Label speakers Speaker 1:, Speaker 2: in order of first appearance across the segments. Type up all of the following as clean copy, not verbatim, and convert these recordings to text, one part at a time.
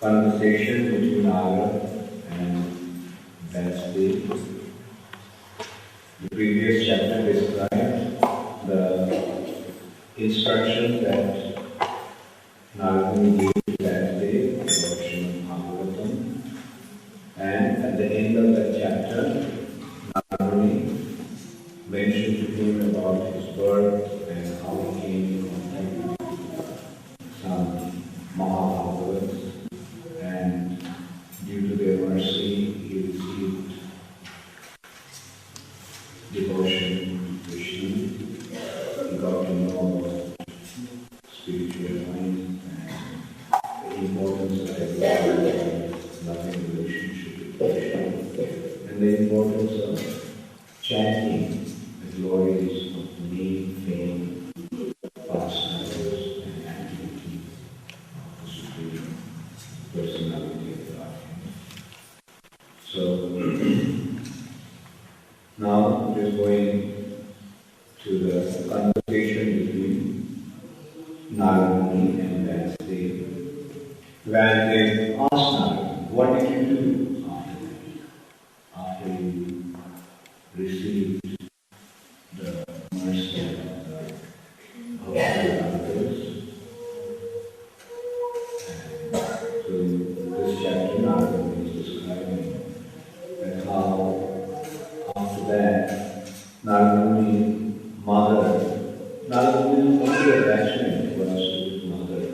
Speaker 1: conversation between Nārad and Nārad360P. The previous chapter described the instructions that Nārad gave to Nārad360P about Srimad Bhagavatam, and at the end of that chapter, Nārad mentioned to him about his birth and how he came in contact with some Mahabhagavats, and due to their mercy, he received devotion to Krishna. He got to know about spiritual mind and the importance of every loving relationship with Krishna, and the importance of chanting the glories of name, fame, pastimes, and activity of the Supreme Personality of Godhead. So, now we are going to the conversation between Nārad and Nārad360P. When they asked Nārad, what did you do after you received the mercy of the others? So in this chapter, Nārad is describing that how after that, Nārad mother, Nārad only attachment was to his mother,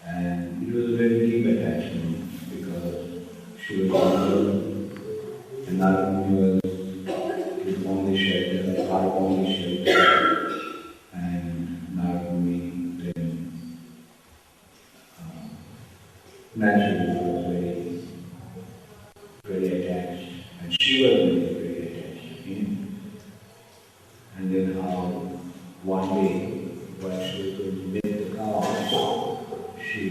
Speaker 1: and it was a very deep attachment because she was mother, and Nārad was his only shelter, our only shelter, and Nārad then naturally was very attached, and she was very attached to him. And then how one day, when she was going to milk the cow, she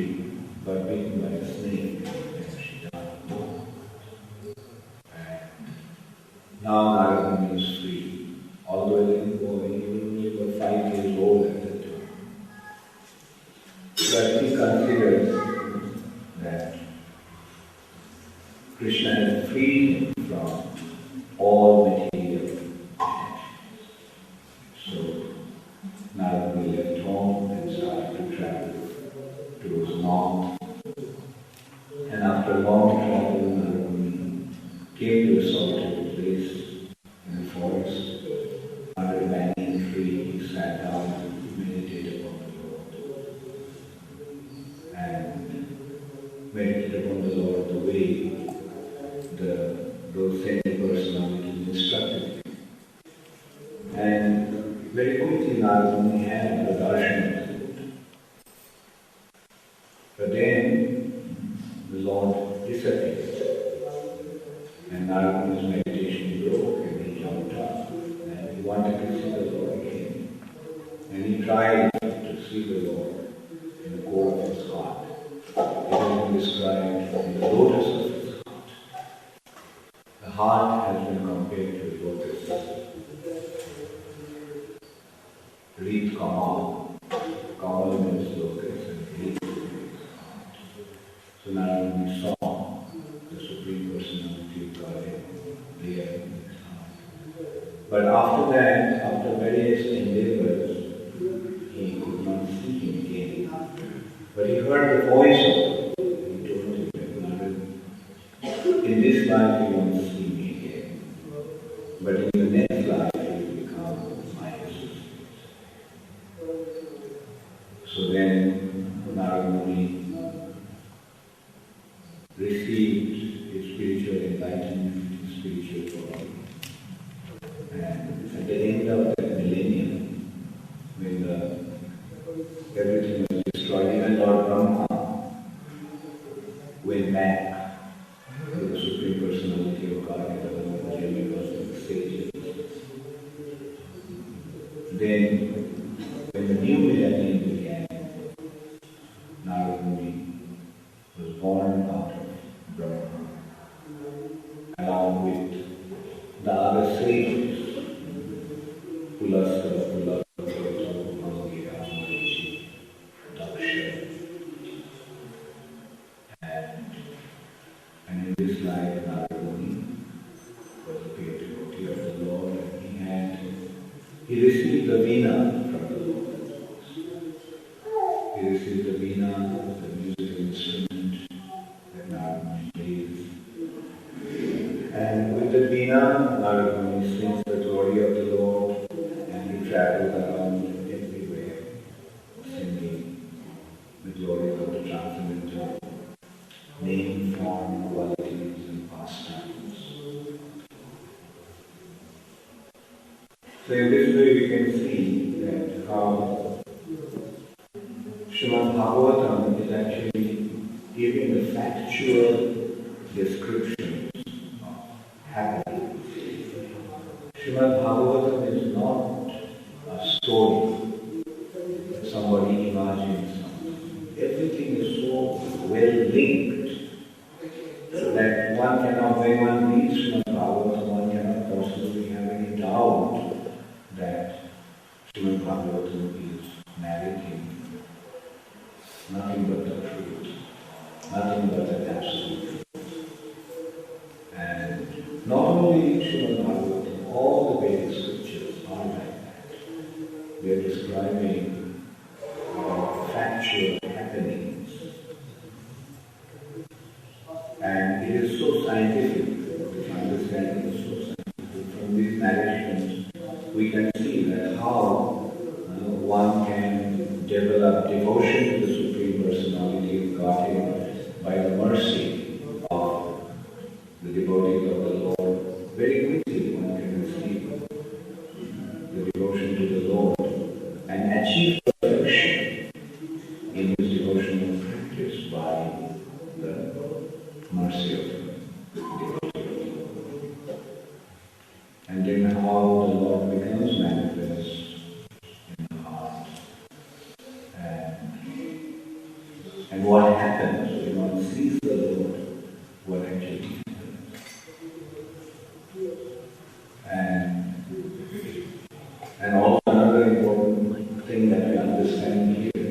Speaker 1: got bitten by a snake and she died. And now Nārad is free, although he was only about 5 years old at that time. But he considers that Krishna has freed him from all material attachments. So Nārad left home and started to travel towards north. And after long travel, Nārad came to a solitary place in the forest. Under a banyan tree, he sat down and meditated upon the Lord. And meditated upon the Lord the way those same personalities instructed him. And very quickly Nārad had the darshan of the Lord. But then the Lord disappeared. And Nārada's meditation broke and he jumped up. And he wanted to see the Lord again. And he tried to see the Lord in the core of his heart. It has been described in the lotus of his heart. The heart has been compared to a lotus. Reed Kamal. Kamal means locust and reed means heart. So now we saw the Supreme Personality of Godhead there in his heart. But after that, after various endeavors, he could not see him again. But he heard the voice of him. He told him that in this life you won't see me again. But in the next life you will become my associate. So then Nārad received his spiritual enlightenment, his spiritual body. And at the end of that millennium, when everything was destroyed, even Lord Brahma went back to the Supreme Personality of Godhead along with the cosmic sages. Then, when the new millennium began, Nārad was born out of Brahma, along with the other sages, Pulastara, Daksha, and And in this life, Nārad360P was a great devotee of the Lord, and he received the veena from the Lord. He received the veena, the musical instrument that Nārad360P plays. And with the veena, Nārad360P sings the glory of the Lord, and he travels around everywhere, singing the glory of the transcendental name, form, qualities, and pastimes. So in this way we can see that how Srimad Bhagavatam is actually giving the factual descriptions of happenings. Srimad Bhagavatam is not a story that somebody imagines something. Everything is so well linked that one cannot, when one reads Srimad Bhagavatam, one cannot possibly have any doubt that Srimad Bhagavatam is narrating nothing but the truth, nothing but the absolute truth. And not only Srimad Bhagavatam, all the Vedic scriptures are like that. They are describing factual happenings. And it is so scientific, this understanding is so scientific. From these narrations, we can see that how one can develop devotion to the Supreme Personality of Godhead by the mercy of the devotees of the Lord. Very quickly one can receive the devotion to the Lord and achieve perfection in his devotional practice by the mercy of the devotee of the Lord. And then how the Lord becomes manifest in the heart. And what happens when one sees the Lord, what actually happens. And also another important thing that we understand here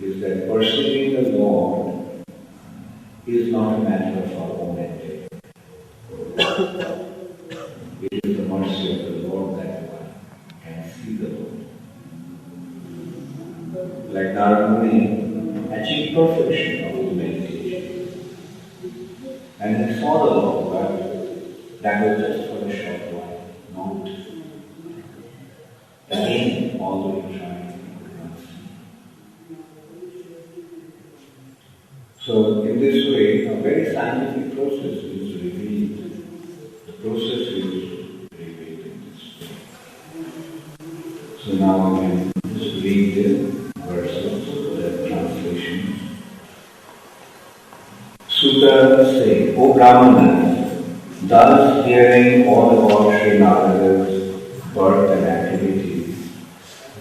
Speaker 1: is that perceiving the Lord is not a matter of our own endeavor. It is the mercy of the Lord that one can see the Lord. Like Nārad360P achieved perfection of his meditation. And he saw the Lord, but that was just for a short while, not again, although he tried, he could not see. So in this way, a very scientific process is revealed. The process is revealed in this way. So now I can just read the verses, the translation. Sutta say, O Brahmanas, thus hearing all about Sri Narada's birth and activities,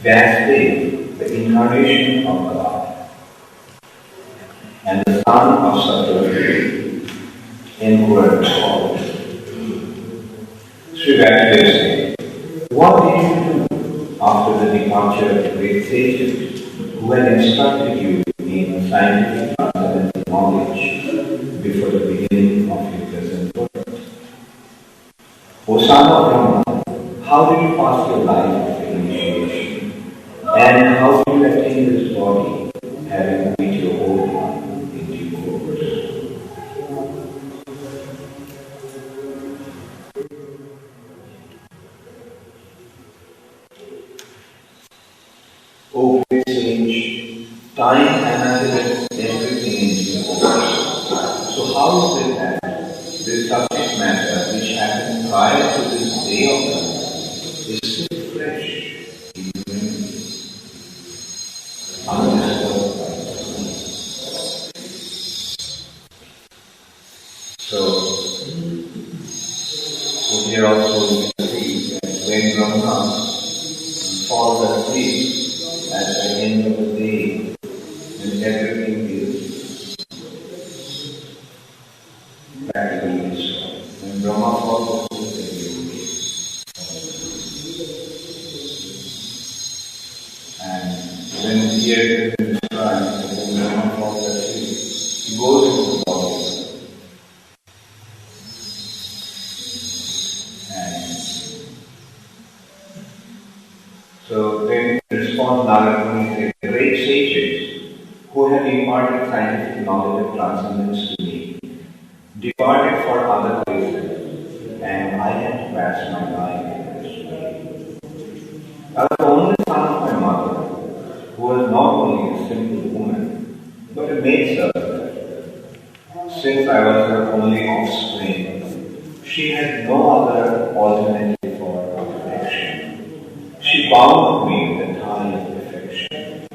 Speaker 1: Vyasadeva, the incarnation of God, and the son of Satyavati, inquired about Sri Vyasadeva said, what did you do after the departure of the great sages who had instructed you in scientific transcendental knowledge before the beginning of your present birth? O son of Brahma, how did you pass your life of initiation? And how did you attain this body, having quit your old one in due course? O great sage, time annihilates everything in due course. So how is it that this subject matter which happened prior to this day of life is still fresh in your memory, undisturbed by the sun? So here also we can see that when Brahma falls asleep at the end of the day, when everything is practically destroyed. When Brahma falls asleep, then he will be. And when the earth is destroyed, when Brahma falls asleep, he goes into the body. scientific knowledge of transcendence to me, departed for other places, and I had to pass my life in this way. I was the only son of my mother, who was not only a simple woman, but a maidservant. Since I was her only offspring, she had no other alternative for protection. She bound me with a tie of affection.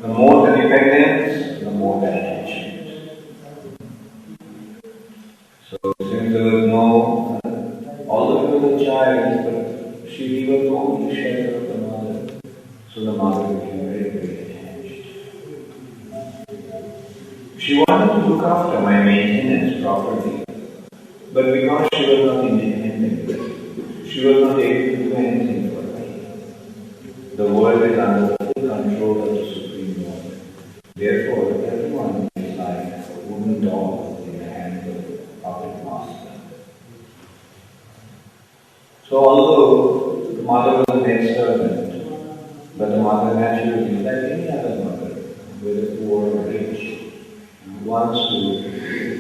Speaker 1: The more the dependence, the more the attachment. So since there was no, although it was a child, but she was the only shelter of the mother, so the mother became very, very attached. She wanted to look after my maintenance properly, but because she was not independent, she was not able to do anything for me. The world is under the full control of the Supreme Lord. Therefore, everyone is like a wooden doll in the hands of the puppet master. So although the mother was a maidservant, but the mother naturally, like any other mother, whether poor or rich, wants to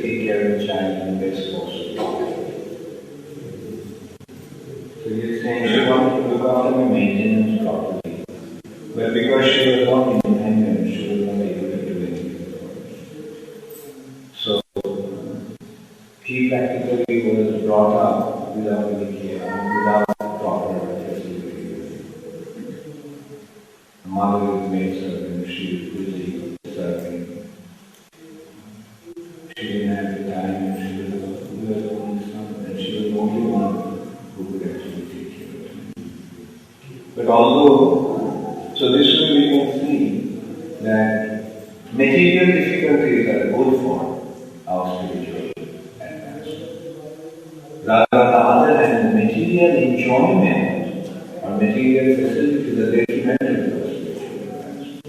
Speaker 1: take care of the child in the best possible. So he is saying she wanted to look after my maintenance properly, but because she was not independent, she was not able to do anything for me. So he practically was brought up without any care, without proper facility. The mother was maidservant, she was busy serving. She didn't have the time, and she was the only son, and she was the only one who could actually take care of him. But although, so this way we can see that material difficulties are good for our spiritual advancement. Rather, on the other hand, material enjoyment or material facilities are detrimental to our spiritual advancement.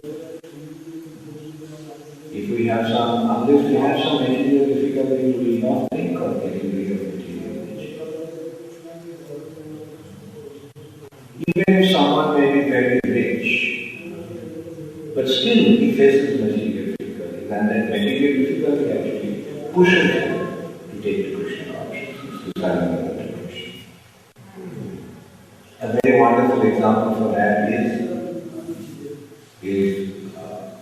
Speaker 1: If we have some, unless we have some material difficulty, we will not think of getting rid of material nature. Even if someone may be very rich, but still he faces material difficulties, and that material difficulty actually pushes him to take to Krishna consciousness, to surrender to Krishna. A very wonderful example for that is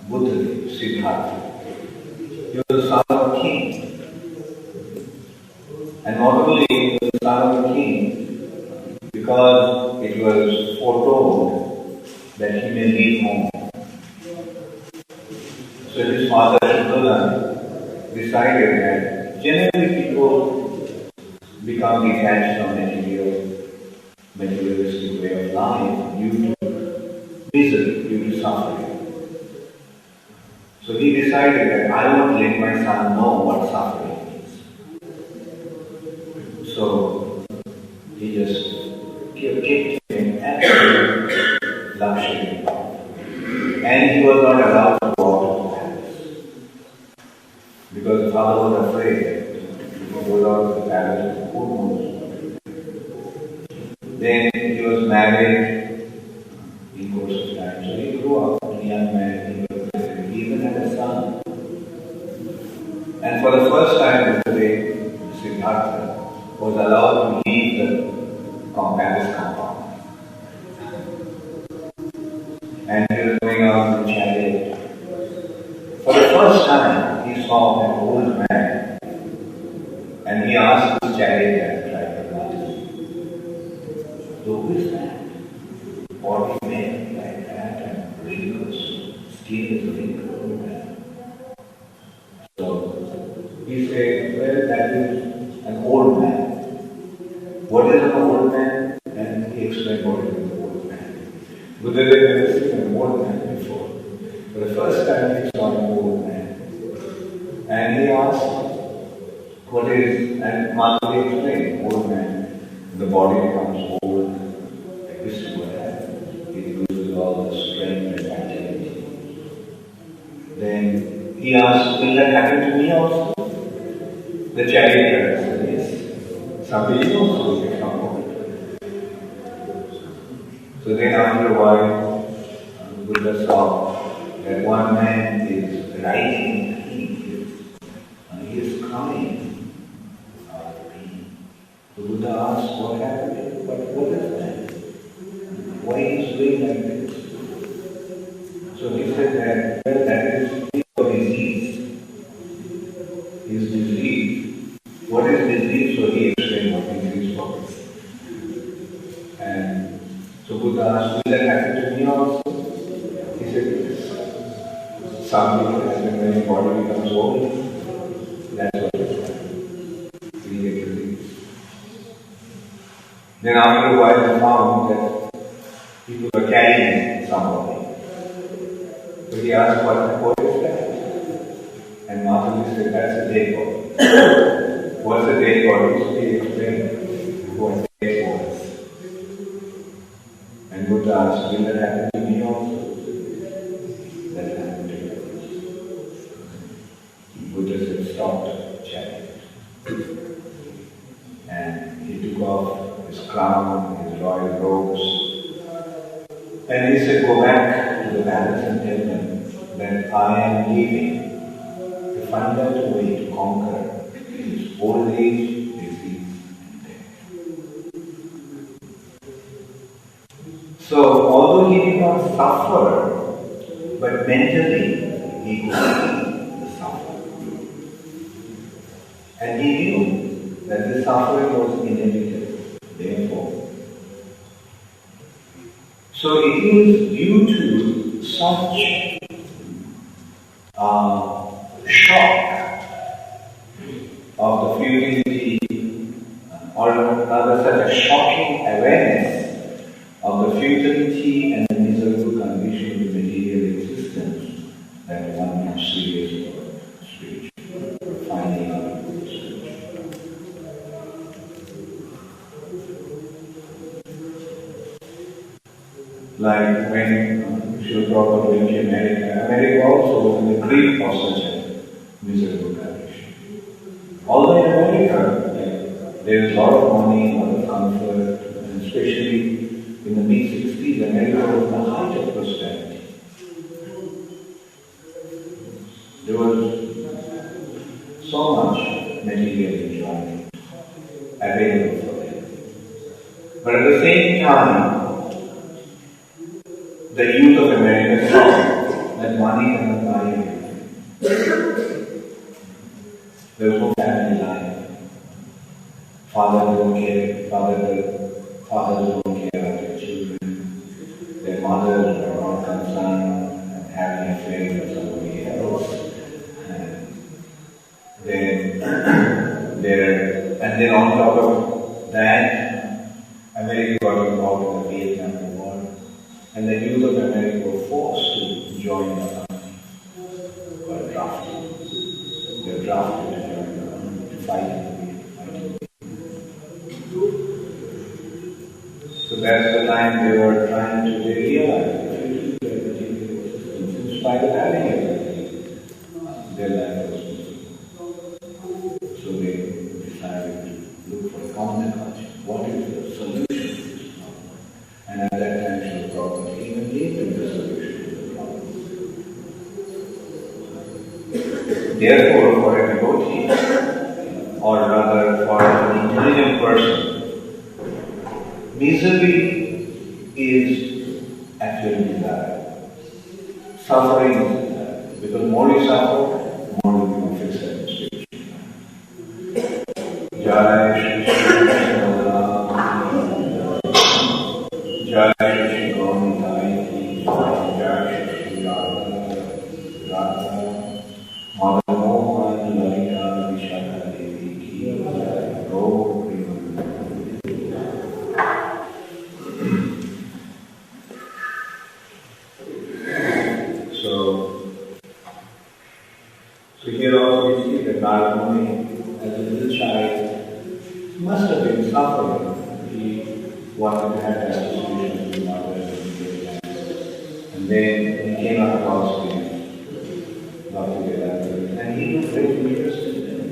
Speaker 1: Buddha, Siddhartha. He was the son of a king. And not only he was the son of a king, because it was foretold that he may leave home. So his father, Shuddha, decided that generally people become detached from materialistic way of life due to misery, due to suffering. So he decided that I want to let my son know what suffering is. So he just kept him absolute luxury. And he was not allowed to go out of the palace. Because the father was afraid that if he goes out of the palace, who knows what. Then he was married in course of time. So he grew up, a young man. He even had a son. And for the first time today, Siddhartha was allowed to leave the palace compound. And he was going out in the chariot. For the first time, he saw an old man. And he asked his chariot driver, who is that? Body made like that and wrinkles, skin is wrinkled. So he said, well, that is an old man. What is an old man? And he explained what is an old man. Buddha had never seen an old man before. For the first time he saw an old man. And he asked, what is, and Madhuri explained, old man, the body becomes old. This is what happens. It loses all the strength and vitality. Then he asked, will that happen to me also? The chariot said, yes. Somebody else will become old. So then after a while, Buddha saw that one man is writing and he is crying out of pain. The Buddha asked, what happened? What is that? Why is he doing like this? So he said that, well, that is his disease. His disease. What is disease? So he explained what disease was. And so Buddha asked, will that happen to me also? He said, yes. Some people, when your body becomes old, that's what is happening. You get disease. Then after a while I found that people were carrying somebody. So he asked, what is that? And Mataji said, that's a dead body. What's a dead body? So he explained what dead was. And Buddha asked, will that happen to me also? That happened to you. Buddha said, stop chanting. And he took off his crown, his royal robes, and he said, go back to the palace and tell them that I am leaving to find out a way to conquer his old age, disease, and death. So, although he did not suffer, but mentally he could see the suffering. And he knew that the suffering was inevitable. Therefore, so it is due to such shock of the futility, or rather such a shocking awareness of the futility and the miserable condition of the material existence that one becomes serious about spiritual, finding out about spiritual. Like when Srila Prabhupada went to America also was in the grip of such a miserable condition. Although in America, there is a lot of money, a lot of comfort, and especially in the mid-60s, America was the height of prosperity. There was so much material enjoyment available for them. But at the same time, the youth of America saw that money cannot buy everything. There was no family life. Fathers don't care about their children. Their mothers are not concerned and having an affair with somebody else. And then on top of that, America got involved in the Vietnam War. And the youth of America were forced to join the army, or drafted. They were drafted to join the army to fight in the So that's the time they were trying to realize the future of the material existence. In spite of having everything, their life was miserable. So they decided to look for a counterculture. What is the solution to this problem? And at that time, Srila Prabhupada even gave them the solution to the problem. Therefore, for a devotee, or rather for an intelligent person, misery is actually desire. Suffering is desire. Because more you suffer, more you become fixed and spiritual. Jai Shri Krishna Jai Shri Gaurnitai Ki Jai Shri Radha Radha Madhava Mohan Lalita Vishaka Devi Ki Jai Gaur So here also we see that Nārad, as a little child, must have been suffering. He wanted to have that association with the mother and then he came across with Bhakti, and he was very interested in him.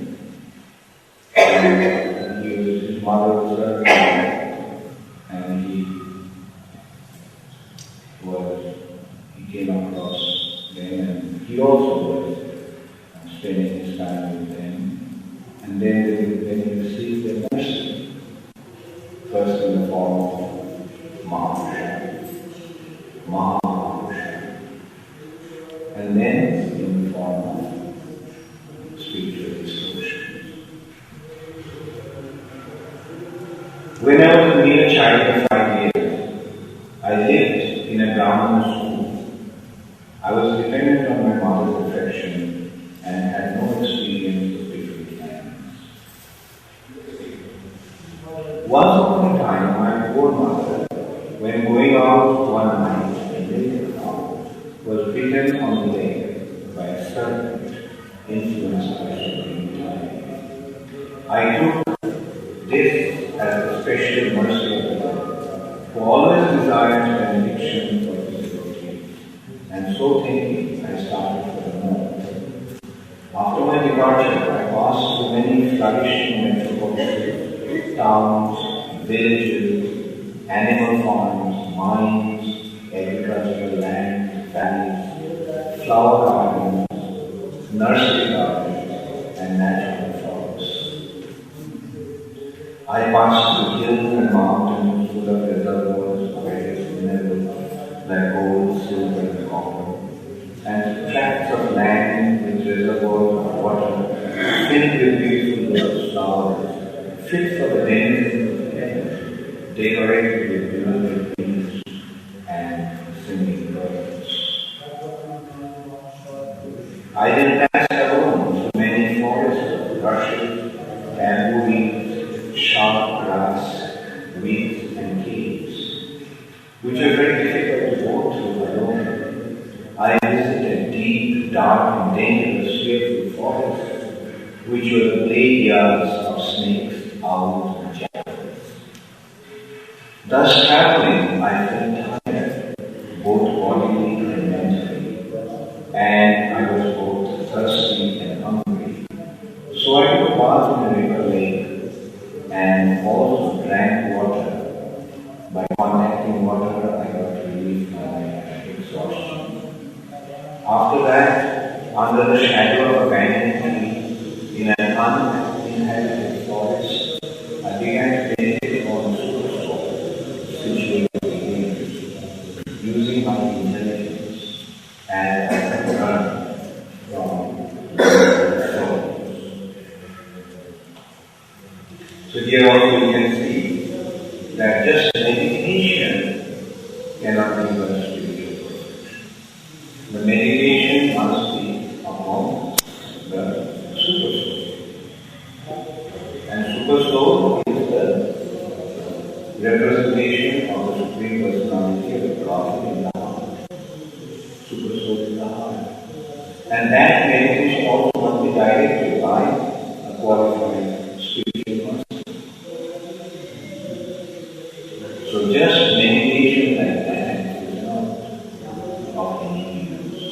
Speaker 1: And his mother was very and he came across them When I was a mere child of 5 years, I lived in a Brahmin school. I was dependent on my mother's affection and had no experience of different lands. Once upon a time, my poor mother, when going out one night and late at night, was bitten on the leg by a serpent influenced by supreme time. I took this as a special mercy of God, who always desires benediction for physical things. And so thinking, I started for the north. After my departure, I passed through many flourishing metropolises, towns, villages, animal farms, mines, agricultural land, valleys, flower gardens, nursery gardens, and natural forests. I passed through hills and mountains full of reservoirs of various minerals like gold, silver, and copper, and tracts of land with reservoirs of water filled with beautiful birds, flowers, fit for the denizens of heaven, decorated with beloved beasts and singing birds. I then passed alone through many forests of rushes, bamboo reeds, sharp grass, weeds, and caves, which are very difficult to walk through alone. I visited deep, dark, and dangerous, fearful forests, which were the graveyards of snakes, owls, and jackals. Thus traveling, I felt tired, both bodily and mentally, and I was both thirsty and hungry. So I took a bath in the river lake and also drank water. By contacting water, I got relief from my exhaustion. After that, under the shadow of a banyan tree in an uninhabited forest, I began to meditate on the super soul, situated within, using my intelligence, and I could learn from the soul. So here also you can see that just meditation cannot give us spiritual perfection. The meditation must be upon the super soul. And super soul is the representation of the Supreme Personality of the Godhead in the heart. Super soul is the heart. And that meditation also must be directed by a qualified spiritual master. So just meditation like that is not of any use.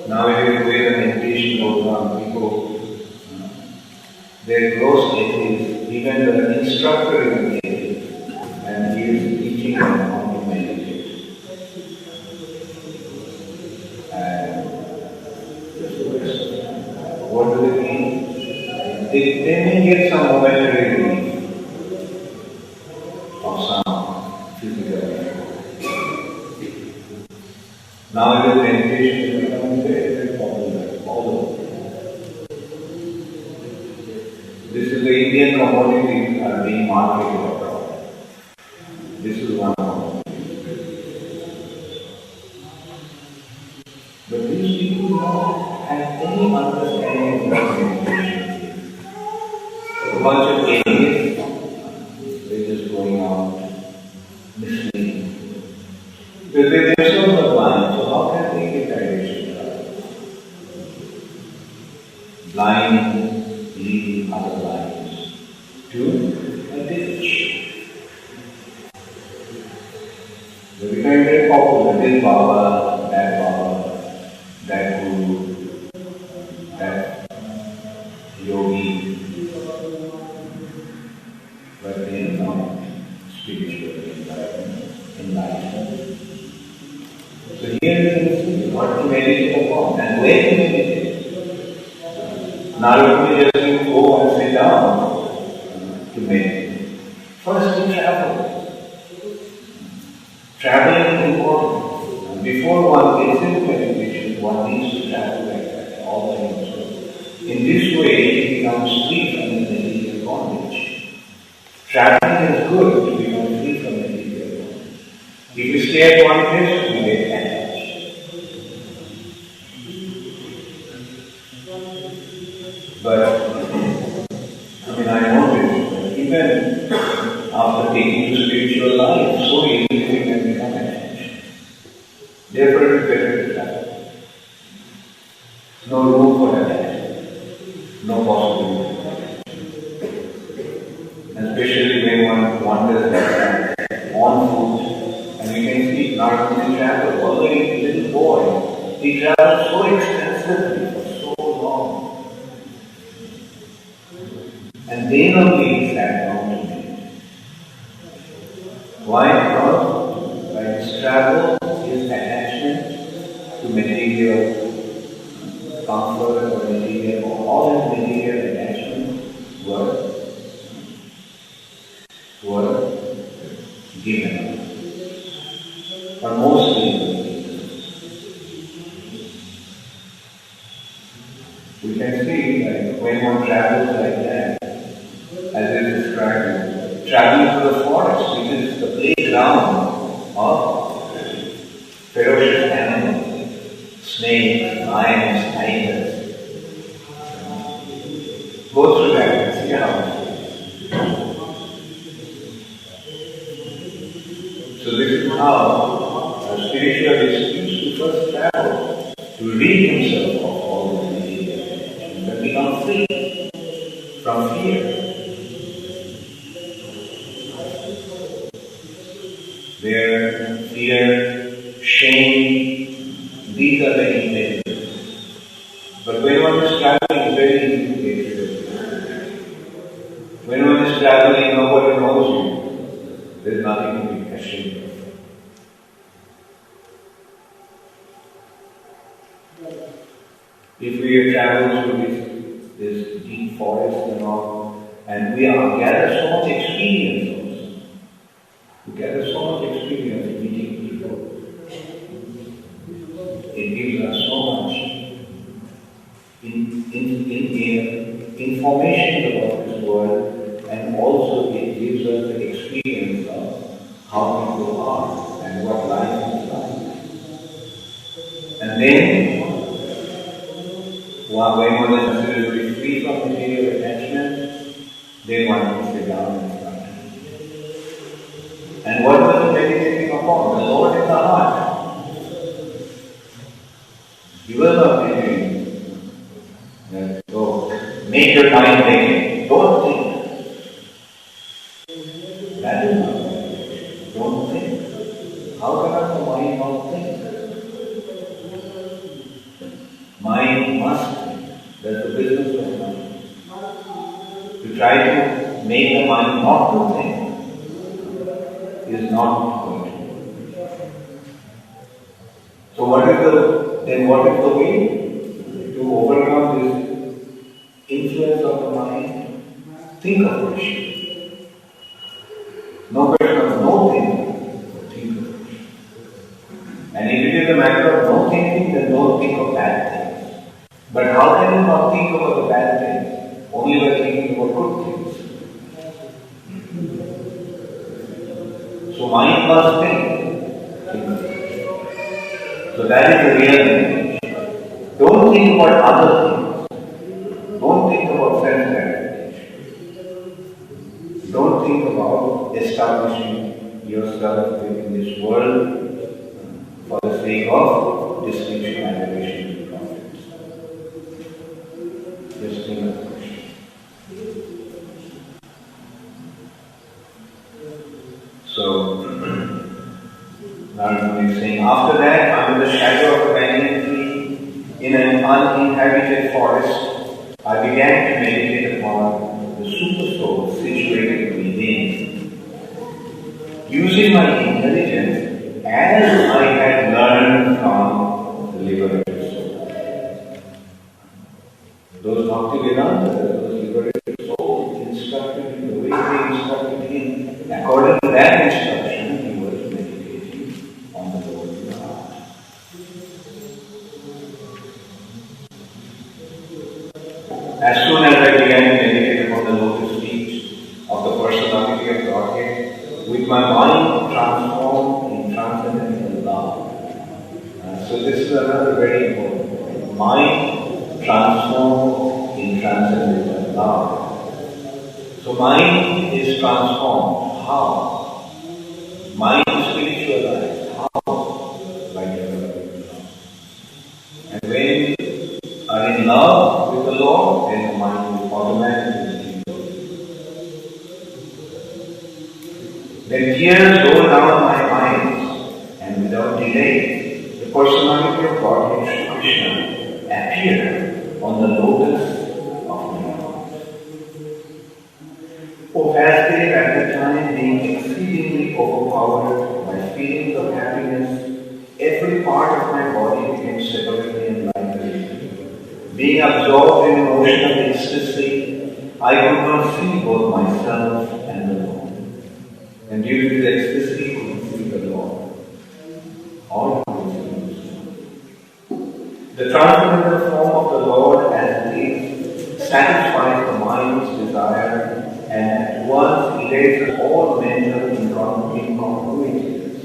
Speaker 1: Now if the meditation goes on, people, they're gross atheists, even the instructor is an atheist, and he is teaching them how to meditate. And what do they mean? They may get some momentary relief of some physical. Now the meditation is becoming very, very popular all over. This is the Indian commodities are being marketed abroad. This is one commodity. But these people don't have any understanding of what meditation is. A bunch of atheists, they're just going out misleading. Because they themselves are blind, so how can they get direction? Blind leading other blinds to a ditch. They become very popular. This Baba, that Guru, that yogi, but they are not spiritually enlightened. So here you can see what to meditate upon and where to meditate. Nārad360P just go and sit down to meditate. First you travel. Traveling is important. Before one gets into meditation, one needs to travel like that, all by himself. In this way, he becomes free from the disease of bondage. traveling is good to become free from material. If you stay at one place, you get attached. But, I noticed that even after taking to spiritual life, so easily we can become attached. Therefore, it is better to travel. No room for attachment. No possibility. Especially when one wanders like on foot, and you can see Nārad360P travel, although he is a little boy, he travels so extensively for so long. And then only he sat down to meditate. Why? Because by his travel, his attachment to material comfort or material, or all his material attachments were given, but mostly we can see like when one travels like that, as it is described, traveling through the forest, which is the playground of ferocious animals, snakes, lions, tigers. Go through that and see how it is. So this is how a spiritualist used to first travel to rid himself of all this material and become free from fear. Where fear, shame, these are the impediments. But when one is traveling, it's very easy to get rid of it. When one is traveling, nobody knows you. There's nothing to be ashamed of. If we travel through this deep forest and all, and we gather so much experience also. We gather so much experience meeting people. It gives us so much information about this world, and also it gives us the experience of how people are and what life is like. And then, when one is considered to be free from material attachment, then one can sit down and start. And what was the meditating upon? The Lord in the heart. He was not meditating. So, make your mind thinking. Don't think. That is not meditation. Don't think. How can the mind not think? Mind must think. That's the business of mind. To try to make the mind not to think is not going to. So what is the way to overcome this influence of the mind? Think of Krishna. No question of no thinking, but think of Krishna. And if it is a matter of no thinking, then don't think of bad things. But how can you not think about the bad things? Only by thinking about good things. So mind must think. So that is the real meditation. Don't think about other things. Don't think about self-gratification. Don't think about establishing yourself within this world for the sake of distinction, adoration, and profit. Just think of Krishna. So, Nārad is saying, after that, under the shadow of a banyan tree, in an uninhabited forest, I began to meditate upon the super soul situated within. Using my intelligence as I had learned from the liberated soul. Those Bhaktivedanta, those liberated souls instructed him the way they instructed him. According to that instruction, he was meditating on the Lord in the heart. As soon as I began to meditate upon the lotus feet of the personality of is my mind transformed in transcendental love? So this is another very important point. Mind transformed in transcendental love. So mind is transformed. How? Mind is spiritualized. How? By developing love. And when you are in love with the Lord, then the mind will automatically be. Then tears roll down my eyes, and without delay, the personality of Godhead Krishna appeared on the lotus of my heart. O Vasudev, at the time being exceedingly overpowered by feelings of happiness, every part of my body became separately enlightened. Being absorbed in an ocean of ecstasy, I could not see both myself and the Lord. And due to the ecstasy, could see the Lord. All the transcendental form of the Lord as it is satisfies the mind's desire and at once erases all mental incongruities.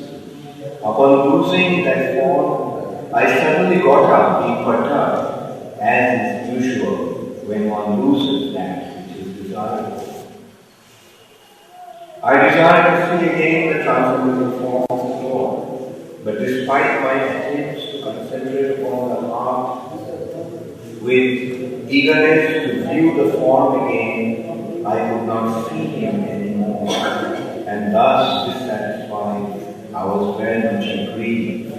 Speaker 1: Upon losing that form, I suddenly got up, being perturbed, as is usual when one loses that which is desirable. I desire to see again the transcendental form of the Lord, but despite my attempts to concentrate upon the heart with eagerness to view the form again, I could not see him anymore, and thus dissatisfied, I was very much aggrieved.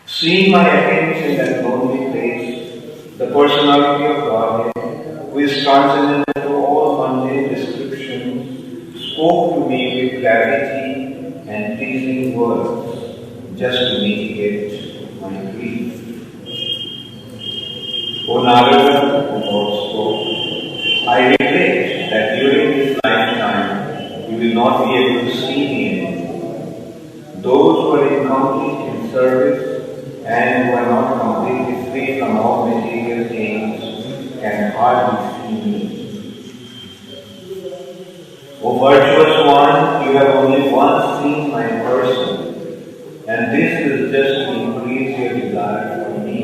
Speaker 1: Seeing my attempts in that lonely place, the personality of Godhead, who is transcendent to all mundane descriptions, spoke to me with gravity and pleasing words, just to mitigate my grief. O Nārad, the Lord spoke, I regret that during this lifetime you will not be able to see me anymore. Those who are incomplete in service and who are not completely free from all material things can hardly see me. O virtuous one, you have only once seen my person, and this is just to increase your desire for me,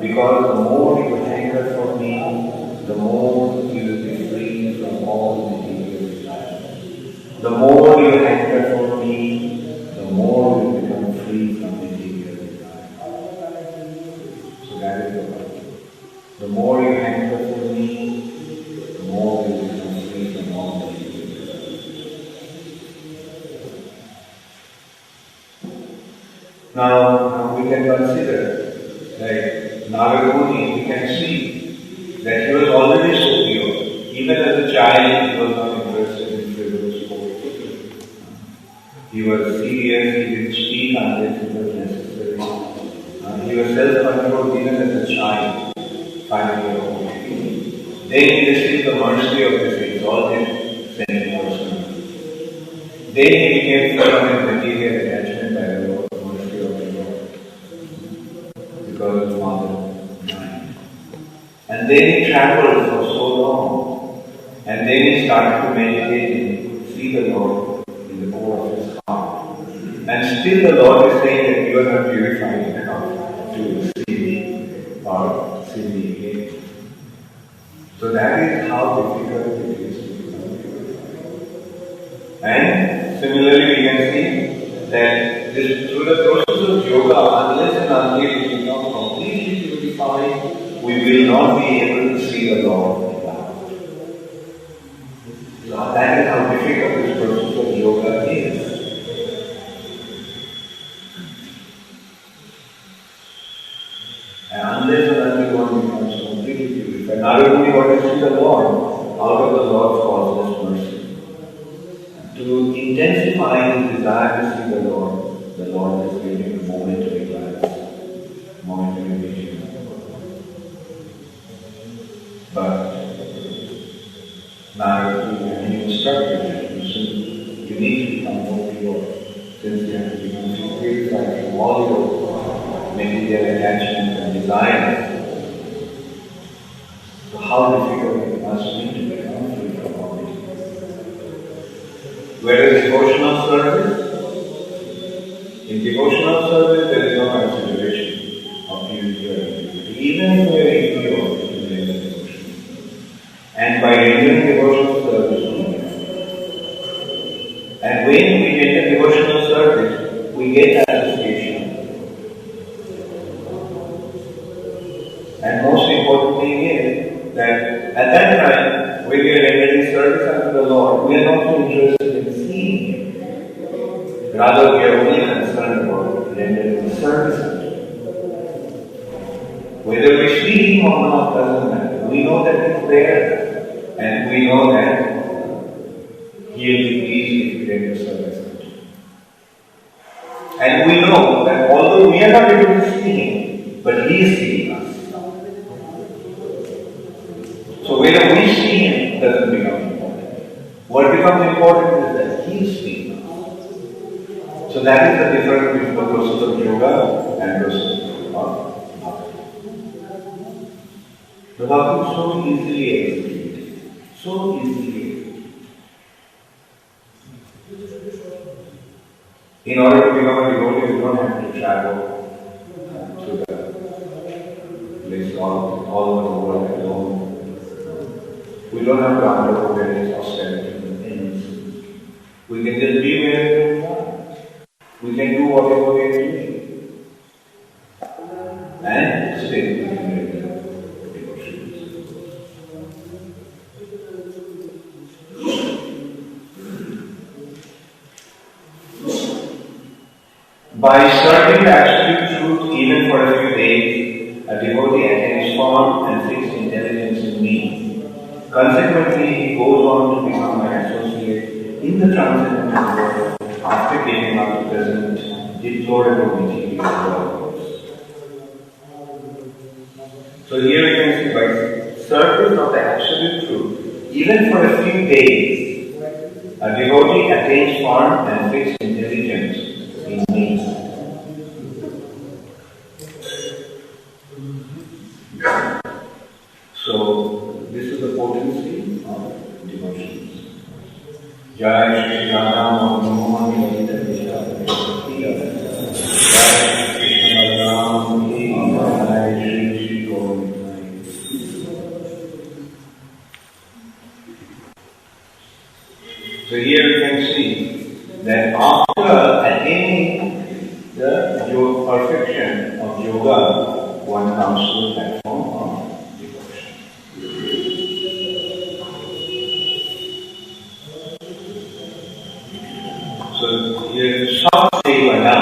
Speaker 1: because the more you hanker for me, the more you will be free from all material desires. The more you hanker for me, the more you will become free from material desires. So that is the point. The more you hanker for me, the more you will become free from all material desires. Now we can consider that Nārad, we can see that he was already so pure. Even as a child, he was not interested in frivolous poetry. He was serious, he didn't speak unless it was necessary. He was self-controlled even as a child, 5-year-old. Then he received the mercy of this exalted sentient person. Then he became free from his material attachment by the Lord. Because of mind. And then he traveled for so long, and then he started to meditate and see the Lord in the core of his heart. And still the Lord is saying that you are not purified enough to see me or see me again. So that is how difficult it is to become purified. And similarly we can see that through the process of yoga, unless and until we become completely purified, we will not be able to see the Lord in life. So that is how difficult this process of yoga is. And unless and until one becomes completely purified, Nārad wanted to see the Lord out of the Lord's causeless mercy. To intensify his desire to see the Lord is giving a momentary glance, momentary vision. But Nārad, when he instructed him, you need to become more pure, since you have to become purified from all your material attachments and desires. So how difficult it must be to become free from all these. Whereas devotional service, in devotional service there is no consideration of purity or impurity. Even if we are impure, it will render devotion. And by rendering devotional service, and when we render devotional service, we get association. And most important thing is that at that time, when we are rendering service unto the Lord, we are not so interested in seeing Him. Rather, we are only concerned about rendering service unto Him. Whether we see Him or not doesn't matter. We know that He is there, and we know that He will be pleased if we render service unto Him. And we know that although we are not able to see Him, but He is seeing us. So whether we see Him doesn't become important. What becomes important is that He is seeing us. So that is the difference between the process of yoga and process of bhakti. The bhakti is so easily executed. So easily executed. In order to become a devotee, you don't have to travel to the place all over the world alone. We don't have to undergo various austerities and things. We can just be where we are. We can do whatever we are doing. And still we can render devotions. By serving the absolute truth even for a few days, a devotee attains firm and fixed intelligence in me. Consequently, he goes on to become an associate in the transcendental world after giving up the present deplorable material world. So here we can see by service of the absolute truth, even for a few days, a devotee attains firm and fixed intelligence in me. So, this is the potency of devotions. Jai Shri Radha Mohan Jai Shri Krishna Jai Shri Govinda. So here you can see that after attaining the perfection of yoga, one comes to the platform of devotion. So here, Satsevana,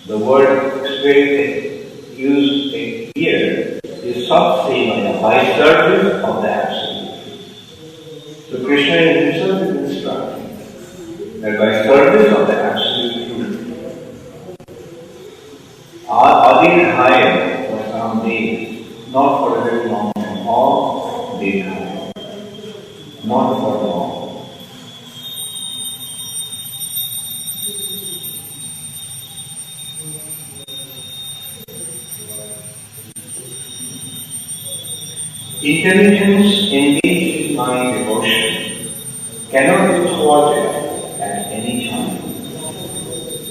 Speaker 1: the word used here is Satsevana, by service of the Absolute. So Krishna himself is instructing that by service of the Absolute Truth, Adi higher for some days, not for a very long time, all day higher, not for long. Intelligence engaged in my devotion cannot be thwarted at any time,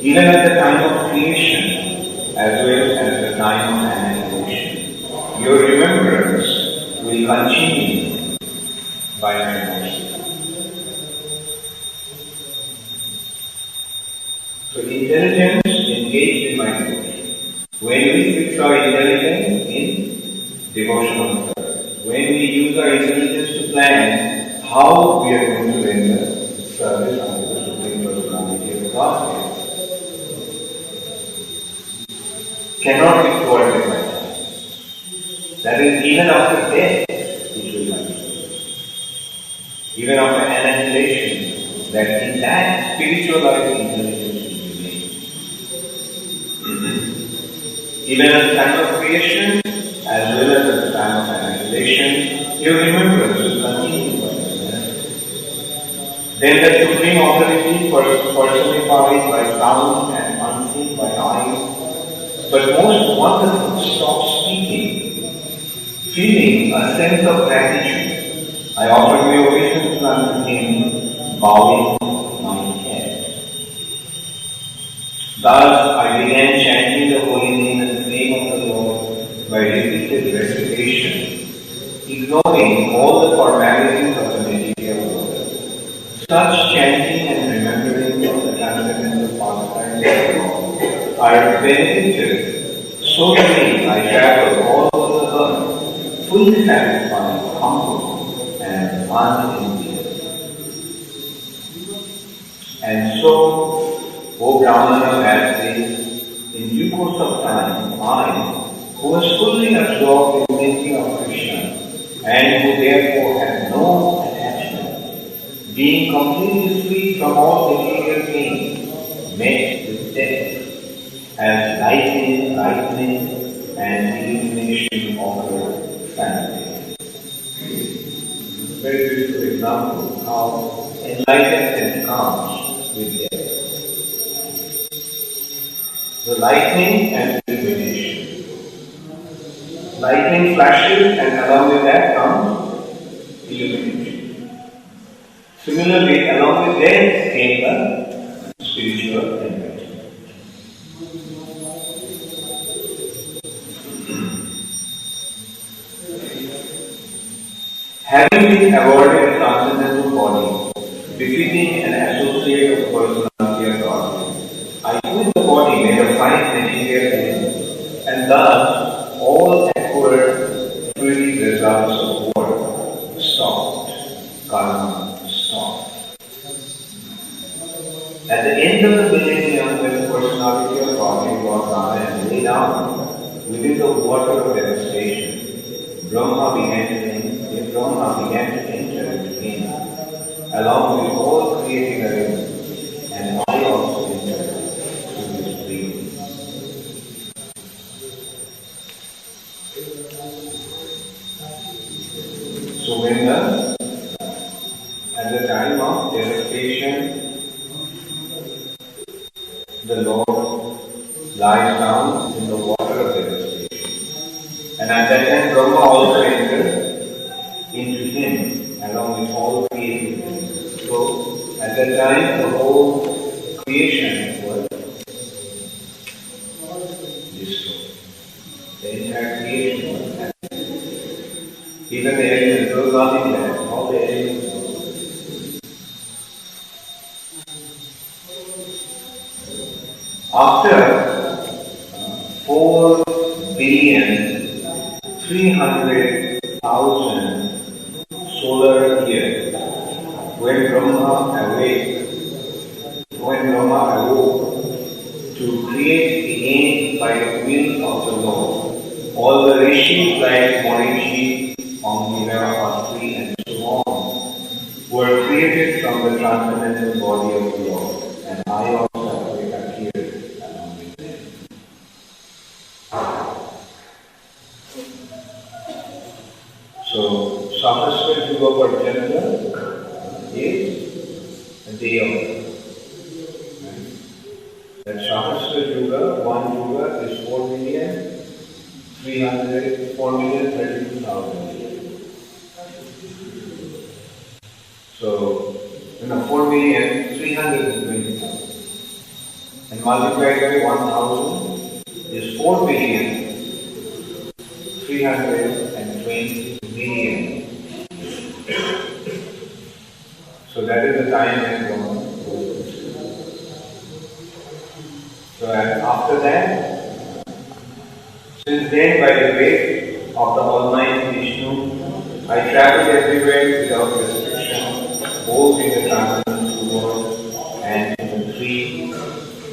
Speaker 1: even at the time of creation as well as the time of annihilation. Your remembrance will continue by my mercy. So intelligence engaged in my devotion. When we fix our intelligence in devotional service, when we use our intelligence to plan how we are going to render service unto the Supreme Personality of Godhead, cannot be thwarted by time. That is, even after death, it will continue. Even after annihilation, that in that spiritualized intelligence will remain. Even at the time of creation, as well as at the time of annihilation, your remembrance will continue by then the Supreme Authority personified by sound and unseen by eyes, but most wonderful, stop speaking, feeling a sense of gratitude. I offer my obeisance unto Him, bowing my head. Thus I began chanting the holy name and name of the Lord by repeated recitation, ignoring all the formalities of the material world. Such chanting and remembering of the transcendental pastimes of the Lord are benefited so great I travel all over the earth, fully satisfied, humble, and unenvious. And so, O Brahmana, as this, in due course of time, I, who was fully absorbed in thinking of Krishna, and who therefore had no attachment, being completely free from all material pain, met with death, as lightning and illumination occur simultaneously. Very beautiful example how enlightenment comes with death. The lightning and illumination. Lightning flashes and along with that comes illumination. Similarly, along with death came the spiritual enlightenment. Having been awarded a transcendental body, befitting an associate of personality of God, I with the body made of five material elements, and thus all acquired free results of work stopped, karma stopped. At the end of the millennium, when the personality of God is brought down and laid down within the water of devastation, Brahma began to enter into him, along with all creating elements, and I also entered through his breathing. So at the time of devastation, the Lord lies down in the water of devastation. And at that time, Brahma also entered into him, along with all created things. So, at that time, the whole creation was destroyed. The entire creation was destroyed. Even the elements, there was nothing left. All the elements were after 4,300,000 solar years, when Brahma awoke to create again by the will of the Lord, all the rishis like Morishi, Angira, Atri, and so on were created from the transcendental body of the Lord, and I also appeared along with them. So, Sahasra Yuga Parjanta is a day of it. That Sahasra Yuga, one Yuga is 4,332,000 years. So, 4,320,000. And multiplied by 1,000 is 4,320,000,000. So that is the time when Brahma goes. So after that, since then by the grace of the Almighty Vishnu, I traveled everywhere without restriction, both in the transcendental world and in the three.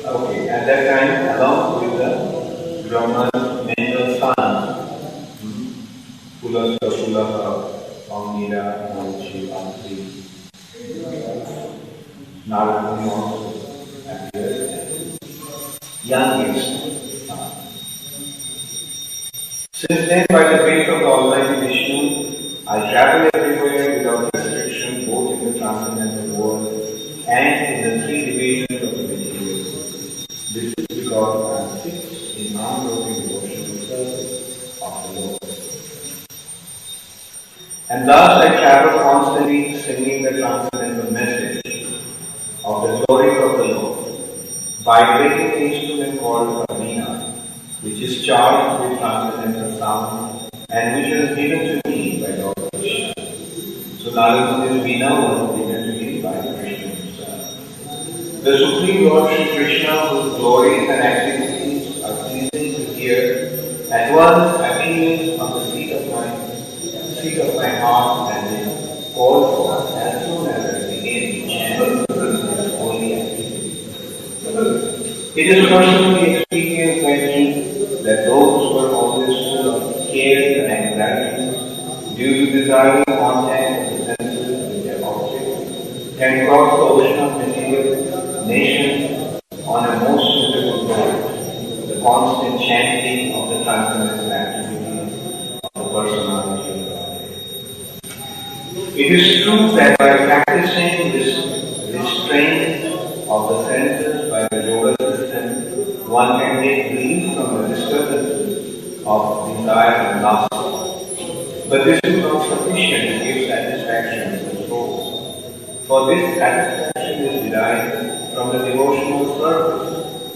Speaker 1: Okay, at that time, along with the Brahma's mental sons, Pulaha, Angira, Morishi, Atri, Nārad360P also appeared as youngest. Since then, by the grace of the Almighty Vishnu, I travel everywhere without restriction, both in the transcendental world and in the three divisions of the material world. This is because I am fixed in unbroken devotional service of the Lord. And thus I travel constantly singing the transcendental message glory of the Lord. Vibrating instrument called a veena, which is charged with transcendental sound and which was given to me by Lord Krishna. So Nārad360P veena was given to me by Krishna himself. The Supreme Lord Sri Krishna, whose glories and activities are pleasing to hear, at once appears on the seat of my heart and is called for as soon as I begin to chant his holy activities. It is personally experienced by me that those who are always full of cares and anxieties due to desiring contact with the senses with their objects can cross the ocean of material nations on a most suitable road, the constant chanting of the transcendental activities of the personality of God. It is true that by practicing this restraint of the senses by the yoga system, one can get relief from the disturbances of desire and lust. But this is not sufficient to give satisfaction to the soul. For this satisfaction is derived from the devotional service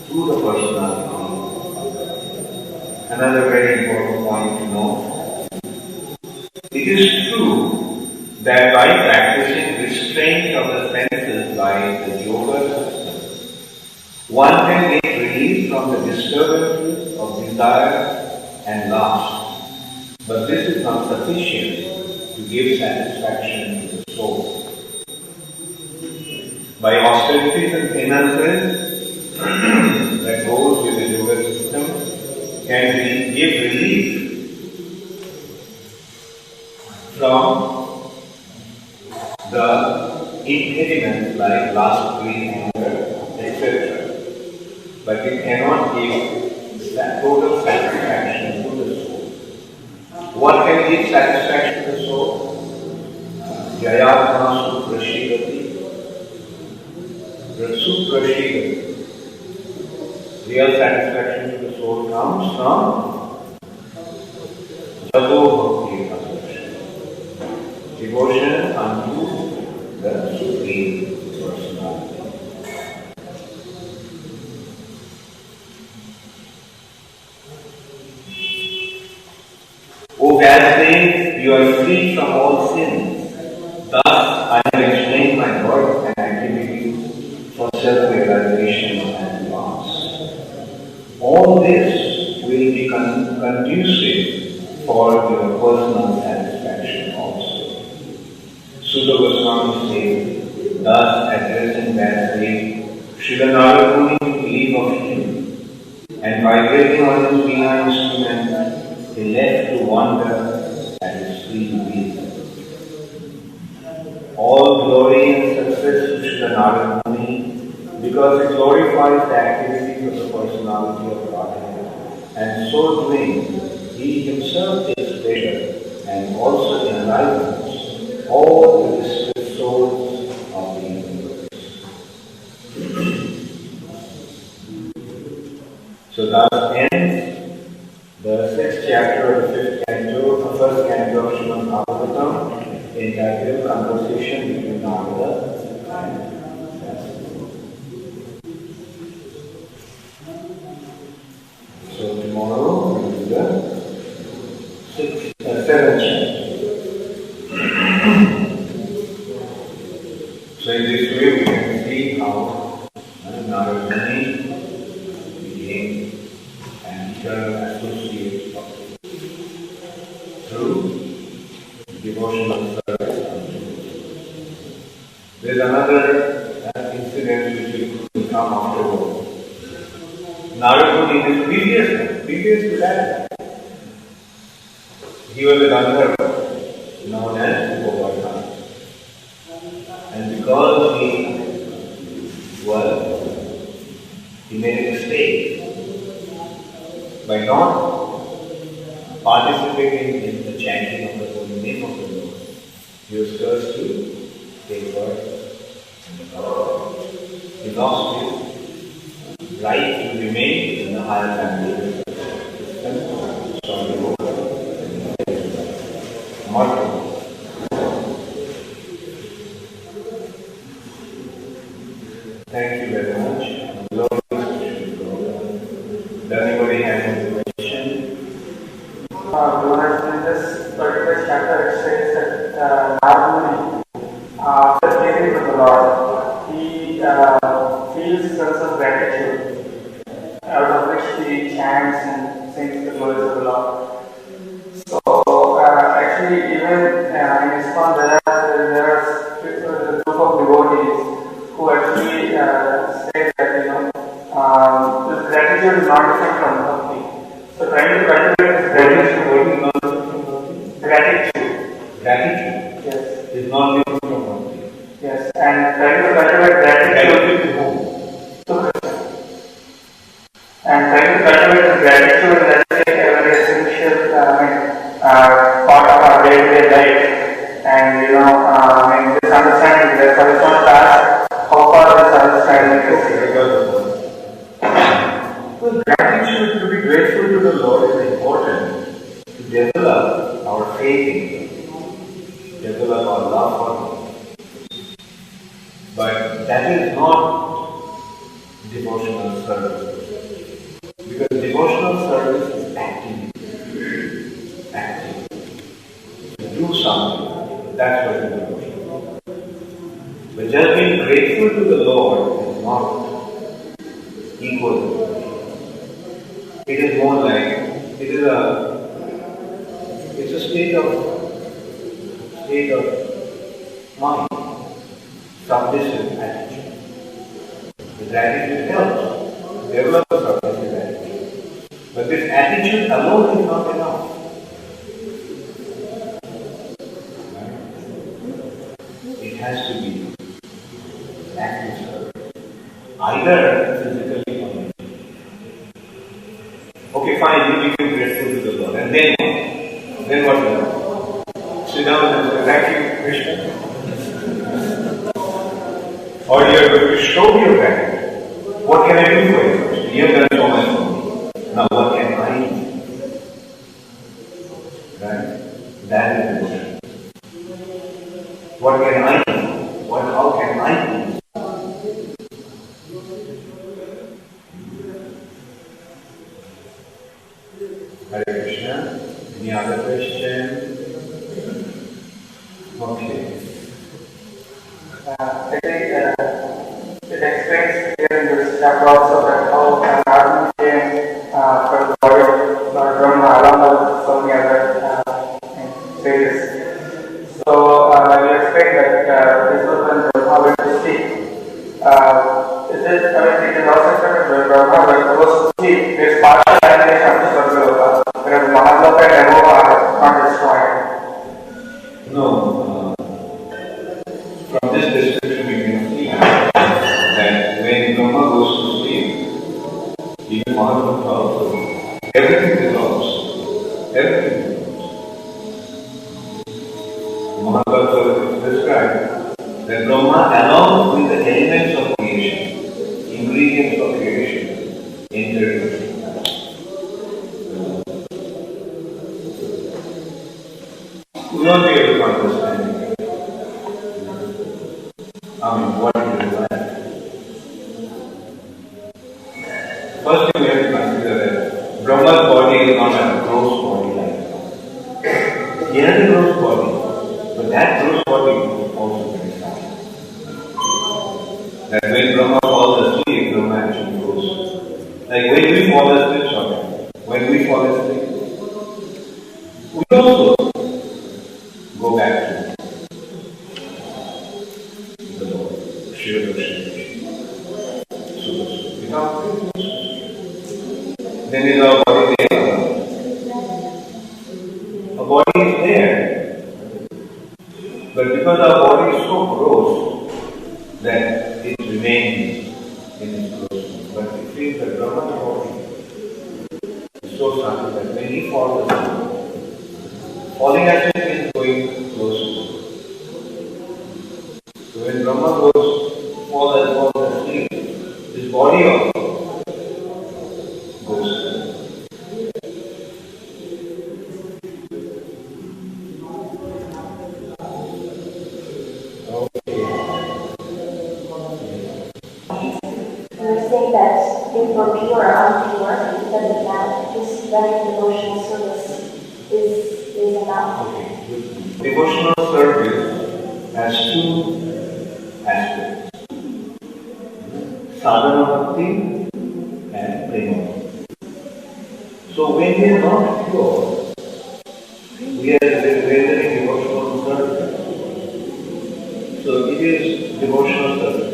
Speaker 1: through the personality. Another very important point to note. It is true that by practicing restraint of the senses by the yoga system, one can get relief from the disturbances of desire and lust. But this is not sufficient to give satisfaction to the soul. By austerities and penances that goes with the yoga system can give relief from the impediments like lust, greed, anger, etc. But it cannot give that total satisfaction to the soul. What can give satisfaction to the soul? Jayatma Suprashigati. Suprashigati. Real satisfaction to the soul comes from Jato Bhakti Asakti. Devotion unto the Supreme Personality. O Vasudev, you are free from all sins. Thus, I have explained my work and activities for self-realization and advance. All this will be conducive for your personal satisfaction also. Sutta Goswami says, thus addressing Vasudev, Srila Nārad360P took leave of him, and vibrating on his veena instrument, he left to wander at his free will. All glory and success to Srila Nārad360P because it glorifies the activities of the personality of Godhead, and so doing, he himself takes pleasure and also enlightens all the distressed souls of the universe. So thus ends the sixth chapter of the fifth canto, the first canto of Srimad Bhagavatam, entitled Conversation between Narada and Vasudev. So tomorrow we will do the seventh chapter. So in this way we can see how Nārad360P became an eternal associate through devotional service. There is another incident which will come afterwards. Nārad360P previous to that, he was a Gandharva known as Bhagavatam. And because he made a mistake by not participating in the chanting of the holy name of the Lord, he was cursed to take birth in the power. He lost his right to remain in the higher family system. Thank
Speaker 2: chapter it says that Nārad360P, after hearing from the Lord, he feels a sense of gratitude, out of which he chants and sings the glories of the Lord. So, actually, even in ISKCON, there are a group of devotees who actually say that, this gratitude is not different from bhakti. So, trying to cultivate this gratitude.
Speaker 1: Gratitude.
Speaker 2: Yes.
Speaker 1: Is not different from bhakti.
Speaker 2: Yes, and trying to cultivate gratitude
Speaker 1: to whom?
Speaker 2: to Krishna. And trying to cultivate this gratitude is actually a very essential part of our day-to-day life. And this understanding, therefore, it's not asked how far this understanding is.
Speaker 1: So gratitude, to be grateful to the Lord, is important to develop our faith in Him, develop our love for Him. But that is not devotional service. Because devotional service is activity. To do something, that's what is devotional. But just being grateful to the Lord is not equal to devotion. It is more like, it's a state of mind, submissive attitude. The gratitude helps develop a submissive attitude. But this attitude alone is not enough. It has to be active service, either physically or mentally. Okay, fine, you become grateful to the Lord. And then what? Then what will happen? Sit down and say, thank you, Krishna. Or you are going to show your gratitude. What can I do for you, Krishna? You have done so much for me. Now what can I do? Right? That is devotion. What can I do? How can I do? Hare Krishna. Any other question? Okay.
Speaker 2: I think it explains here in this chapter also that how Nārad came from the body of Lord Brahma along with so many other sages. So you explained that this was when Brahma went to sleep. It is also expected that Brahma goes to sleep. There is partial annihilation of the Swargaloka, whereas Mahaloka and Devoka are not destroyed.
Speaker 1: No. From this description we can see that when Brahma goes to sleep, even Mahaloka also, everything dissolves. Everything dissolves. Mahaloka described that Brahma, along with the elements of creation, ingredients of creation, entered the sleep. We will not be able to understand it. What is the life? First thing we have to consider that Brahma's body is not a gross body like that. He has a gross body, but that gross body also very silent. That when Brahma falls asleep, Brahma actually goes. Like when we fall asleep, when we fall asleep, we also go back to the Lord, Shiva Darshan. So, then is our body there? Our body is there, but because our body is so gross that it remains in its grossness. But it feels that Brahma's body is so subtle that when he falls asleep, falling asleep is going close. So when Brahma falls asleep, his body also goes.
Speaker 3: Say that if we're pure or impure, it doesn't matter. Just very devotional service is enough.
Speaker 1: Okay, good devotional service has two aspects, sadhana bhakti and prema. So when we are not pure, we are rendering devotional service. So it is devotional service.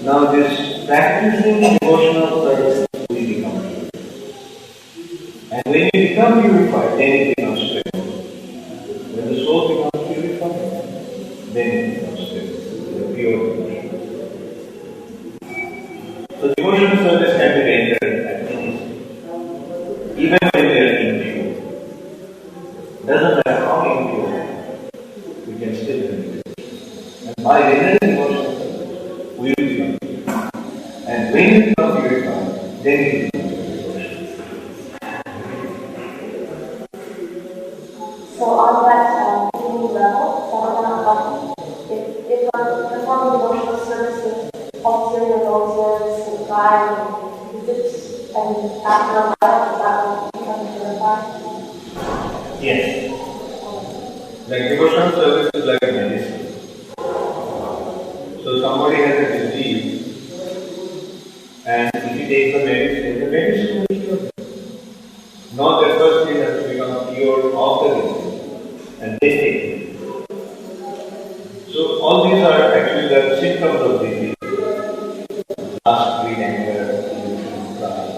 Speaker 1: Now this practicing devotional service will become pure. And when you become purified, then it becomes pure. When the soul becomes purified, then it becomes pure. The pure devotion. So devotional service can be rendered at any stage, even when they are impure. Doesn't matter how impure, we can still render it. And by rendering devotional service, we will become pure. And when you become purified, then it becomes devotion.
Speaker 3: So on that level, sadhana bhakti, if I'm performing devotional services, ulterior motives and pride, and after a while, that will become purified?
Speaker 1: Yes. Like devotional service is like medicine. So somebody has a disease, and if you take the medicine will cure them. Not that first he has to become pure of the disease, and then take it. So all these are actually the symptoms of disease. Lust, greed, anger, delusion, pride.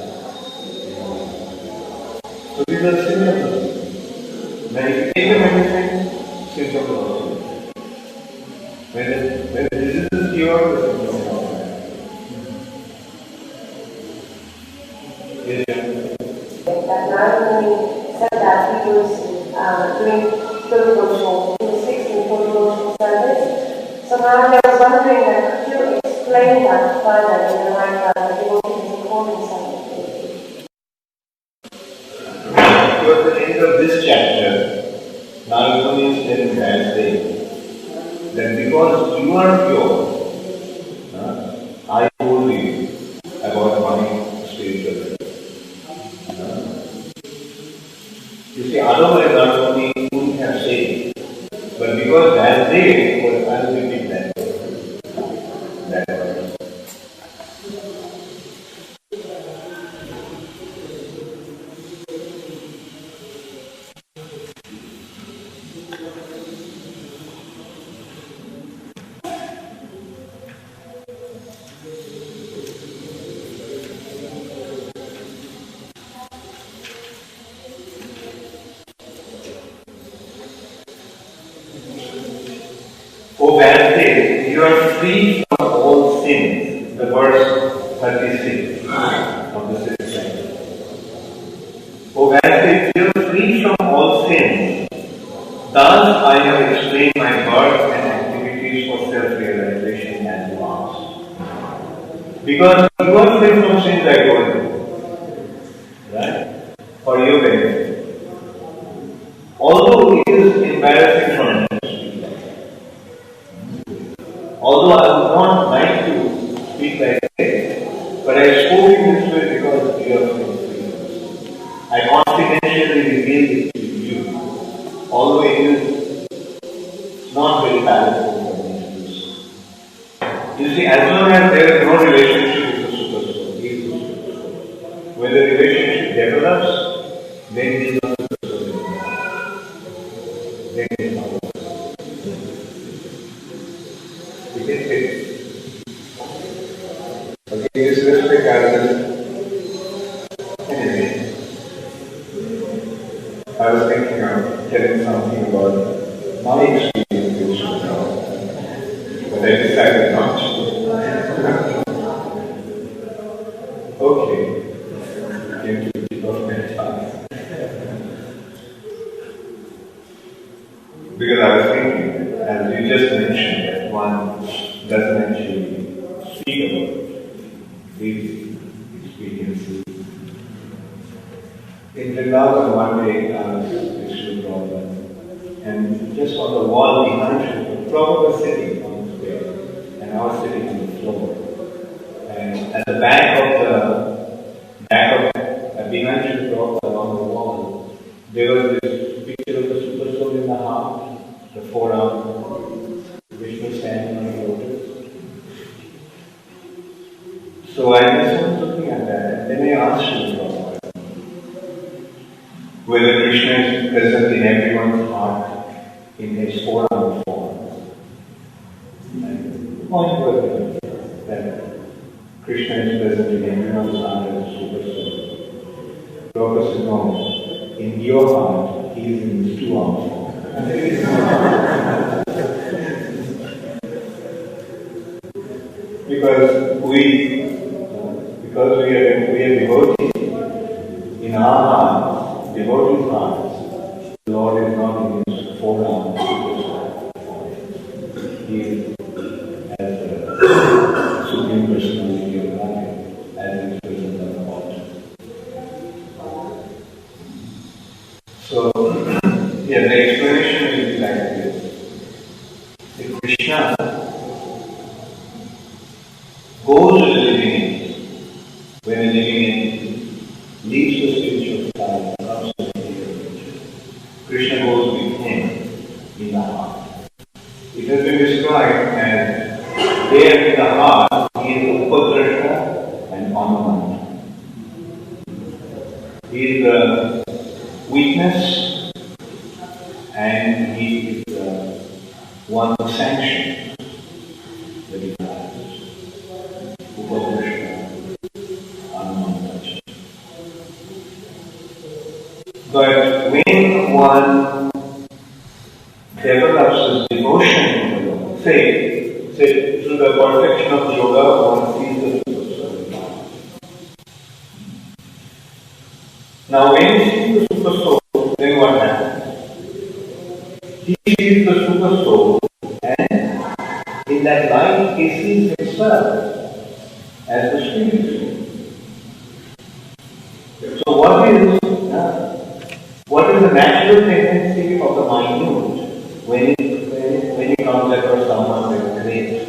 Speaker 1: So these are symptoms of disease. Now if you take the medicine, symptoms also. When the disease is cured, the symptoms are not.
Speaker 3: That Nārad said that he was doing devotional, he was fixing for devotional service. So now I was wondering that could you explain that further in the right that devotion is according something?
Speaker 1: Towards the end of this chapter, Nārad is telling that because you are pure, I told you about my spiritual life. You see, otherwise Nārad wouldn't have said it. But because as they were cultivating that word. O Bhante, you are free from all sins. The verse 36 of the 6th chapter. O Bhante, you are free from all sins. Thus I have explained my birth and activities for self-realization as you asked. Because you are free from sins, I told you. Right? For your benefit. Although it is embarrassing for me, although I would not like to speak like this, but I spoke in this way because you are free. I confidentially revealed it to you, although it is not very palatable for me to do so. You see, as long as there is no relationship with the super soul, he is the super soul. When the relationship develops, then he is not the super soul. Then he is not. Okay, this respect anyway, I was thinking of telling something about my experience with Srimad, but I decided not to. Okay, came to the tip of my tongue. Because I was thinking, as you just mentioned, that one doesn't actually speak about these experiences. In Vrindavan one day I was with Sri Prabhupada, and just on the wall behind Sri Prabhupada was sitting on his bed, and I was sitting on the floor. And at the back of behind Sri Prabhupada on the wall, there was this picture of the Super Soul one's heart in its four-armed form. And the point was that Krishna is present in everyone's heart as a super soul. Prabhupada said, no, in your heart, he is in his two-armed form. Because we are devotees, in our hearts, devotees' hearts, the Lord is not in his four-armed form. He is as a Supreme Personality of Godhead, as is present on the altar. So, yeah, the explanation is like this. If Krishna goes to the living entities, when a living entity leaves the spiritual side and comes to the material nature, Krishna goes with him in the heart. It has been described as there in the heart he is Upadrashta and Anumanta. He is the witness and he is the one who sanctions the desires. Upadrashta, Anumanta. But when one develops his devotion to the Lord, say through the perfection of yoga, one sees the super soul. Now, when he sees the super soul, then what happens? He sees the super soul, and in that light, he sees himself as the spirit soul. So, what is the natural tendency of the minute when it comes across someone very great?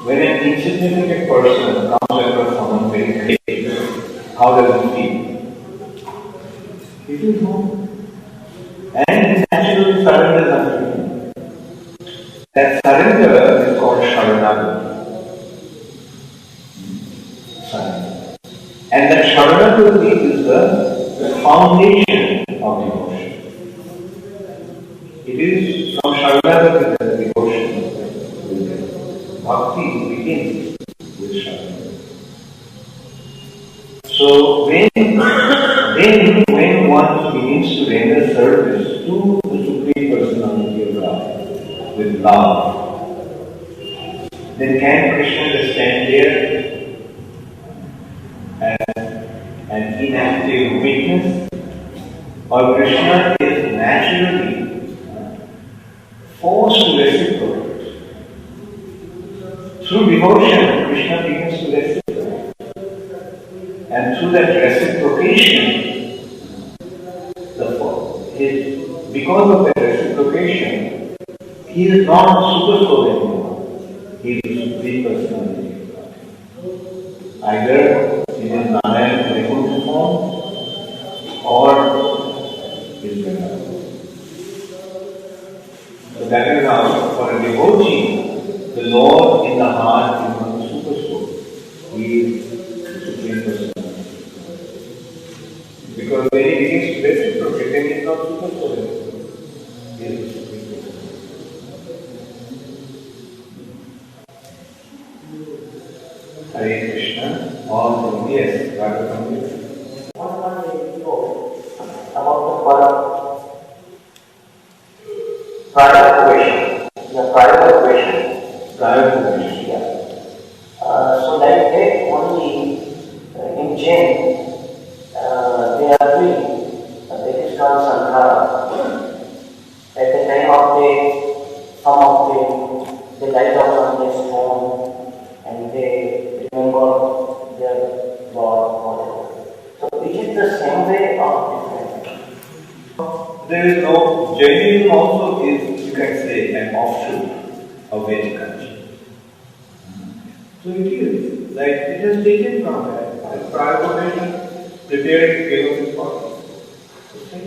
Speaker 1: When an insignificant person comes across someone very great, how does it feel? It feels wrong. And it naturally surrenders unto him. That surrender is called Sharanagati. Surrender. And that Sharanagati is the foundation of devotion. It is from Sharanagati that devotion begins. Bhakti begins with Sharanagati. So when one begins to render service to the Supreme Personality of God with love, then can Krishna just stand there as an inactive witness? Or Krishna is naturally forced to reciprocate. Through devotion, Krishna begins to reciprocate. And through that reciprocation, because of that reciprocation, he is not a super soul anymore. He is the Supreme Personality of God. Either in his Nārad Vaikuntha form or his Vrindavan. So that is how, for a devotee, the Lord in the heart is not a super soul. He is the Supreme Personality. Because when he begins to reciprocate, then he is not super soul anymore. He is the Supreme Personality. Hare Krishna, all yes, Bhagavatam.
Speaker 2: One day ago, about the prior question. The prior question. Yeah. So like that only in Jain, they are doing, that is called Sankhara. At the time of some of them, they lie down on their stone and they remember their Lord. So is it the same way or different?
Speaker 1: There is no, Jainism also is, you can say, an offshoot of Vedic culture. So it is, like it has taken from that. As prior quotation, preparing to give up his body. Okay?